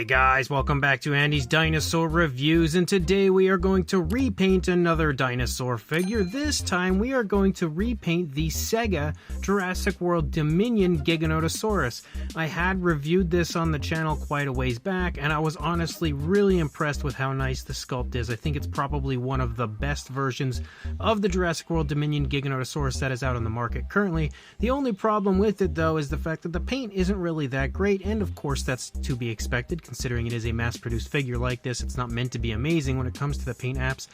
Hey guys, welcome back to Andy's Dinosaur Reviews, and today we are going to repaint another dinosaur figure. This time we are going to repaint the Sega Jurassic World Dominion Giganotosaurus. I had reviewed this on the channel quite a ways back, and I was honestly really impressed with how nice the sculpt is. I think it's probably one of the best versions of the Jurassic World Dominion Giganotosaurus that is out on the market currently. The only problem with it though is the fact that the paint isn't really that great, and of course that's to be expected considering it is a mass-produced figure like this. It's not meant to be amazing when it comes to the paint apps.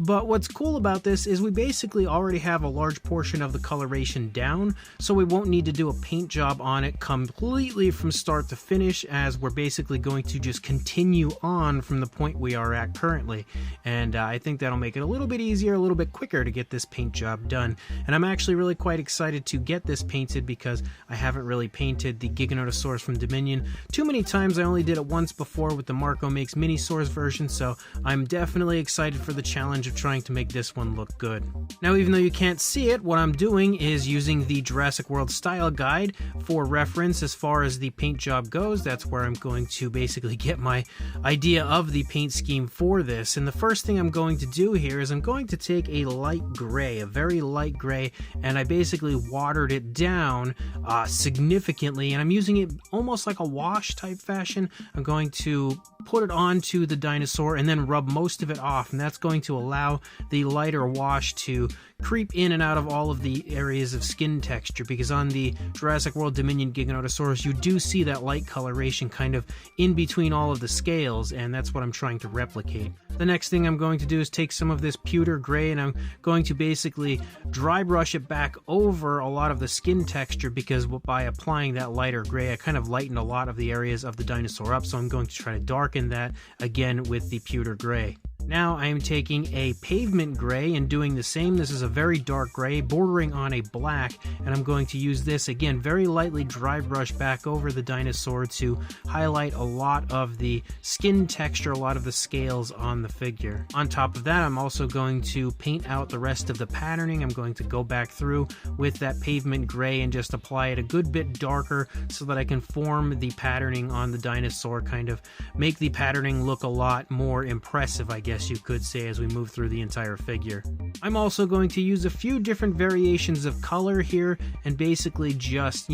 But what's cool about this is we basically already have a large portion of the coloration down, so we won't need to do a paint job on it completely from start to finish, as we're basically going to just continue on from the point we are at currently. And I think that'll make it a little bit easier, a little bit quicker to get this paint job done. And I'm actually really quite excited to get this painted because I haven't really painted the Giganotosaurus from Dominion too many times. I only did it once before with the Marco Makes Minisaurs version, so I'm definitely excited for the challenge of trying to make this one look good. Now, even though you can't see it, what I'm doing is using the Jurassic World style guide for reference as far as the paint job goes. That's where I'm going to basically get my idea of the paint scheme for this. And the first thing I'm going to do here is I'm going to take a light gray, a very light gray, and I basically watered it down significantly, and I'm using it almost like a wash type fashion. I'm going to put it onto the dinosaur and then rub most of it off, and that's going to allow the lighter wash to creep in and out of all of the areas of skin texture, because on the Jurassic World Dominion Giganotosaurus you do see that light coloration kind of in between all of the scales, and that's what I'm trying to replicate. The next thing I'm going to do is take some of this pewter gray and I'm going to basically dry brush it back over a lot of the skin texture, because by applying that lighter gray I kind of lightened a lot of the areas of the dinosaur up, so I'm going to try to darken that again with the pewter gray. Now I am taking a pavement gray and doing the same. This is a very dark gray bordering on a black, and I'm going to use this again very lightly dry brush back over the dinosaur to highlight a lot of the skin texture, a lot of the scales on the figure. On top of that, I'm also going to paint out the rest of the patterning. I'm going to go back through with that pavement gray and just apply it a good bit darker so that I can form the patterning on the dinosaur, kind of make the patterning look a lot more impressive, I guess you could say, as we move through the entire figure. I'm also going to use a few different variations of color here and basically just,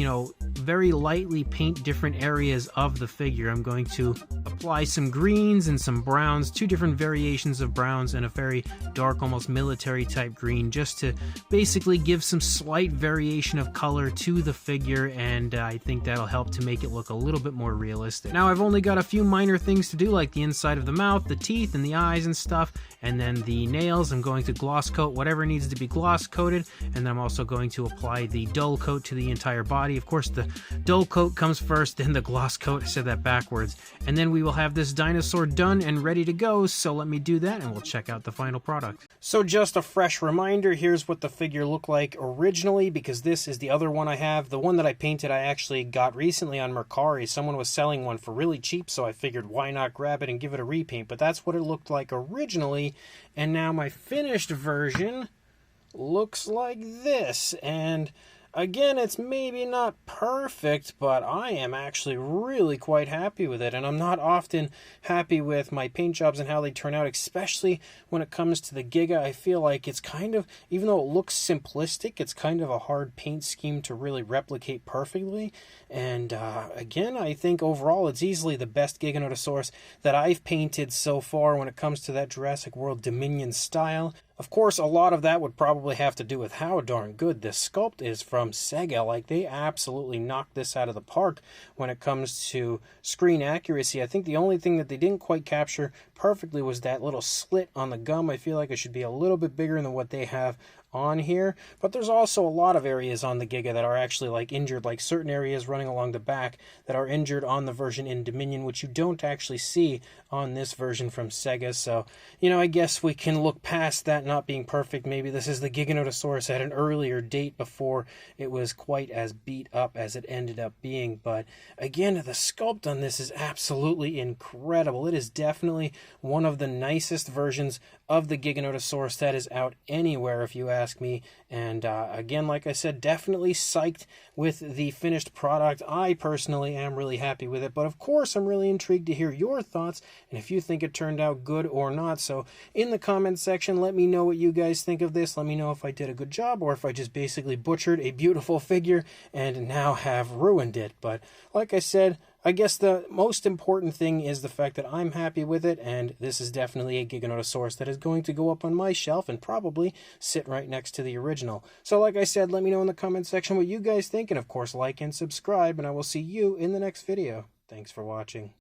very lightly paint different areas of the figure. I'm going to apply some greens and some browns, two different variations of browns and a very dark, almost military type green, just to basically give some slight variation of color to the figure, and I think that'll help to make it look a little bit more realistic. Now I've only got a few minor things to do, like the inside of the mouth, the teeth, and the eyes and stuff, and then the nails. I'm going to gloss coat whatever needs to be gloss coated, and then I'm also going to apply the dull coat to the entire body. Of course, the dull coat comes first, then the gloss coat. I said that backwards. And then we will have this dinosaur done and ready to go, so let me do that and we'll check out the final product. So just a fresh reminder, here's what the figure looked like originally, because this is the other one I have. The one that I painted I actually got recently on Mercari. Someone was selling one for really cheap, so I figured why not grab it and give it a repaint. But that's what it looked like originally, and now my finished version looks like this. And again, it's maybe not perfect, but I am actually really quite happy with it, and I'm not often happy with my paint jobs and how they turn out, especially when it comes to the Giga. I feel like it's kind of, even though it looks simplistic, it's kind of a hard paint scheme to really replicate perfectly. And again, I think overall it's easily the best Giganotosaurus that I've painted so far when it comes to that Jurassic World Dominion style. Of course, a lot of that would probably have to do with how darn good this sculpt is from Sega. Like, they absolutely knocked this out of the park when it comes to screen accuracy. I think the only thing that they didn't quite capture perfectly was that little slit on the gum. I feel like it should be a little bit bigger than what they have on here, but there's also a lot of areas on the Giga that are actually like injured, like certain areas running along the back that are injured on the version in Dominion, which you don't actually see on this version from Sega. So, I guess we can look past that not being perfect. Maybe this is the Giganotosaurus at an earlier date before it was quite as beat up as it ended up being. But again, the sculpt on this is absolutely incredible. It is definitely one of the nicest versions of the Giganotosaurus that is out anywhere, if you ask me. And again, like I said, definitely psyched with the finished product. I personally am really happy with it, but of course I'm really intrigued to hear your thoughts and if you think it turned out good or not. So in the comment section, let me know what you guys think of this. Let me know if I did a good job or if I just basically butchered a beautiful figure and now have ruined it. But like I said, I guess the most important thing is the fact that I'm happy with it, and this is definitely a Giganotosaurus that is going to go up on my shelf and probably sit right next to the original. So like I said, let me know in the comment section what you guys think, and of course like and subscribe, and I will see you in the next video. Thanks for watching.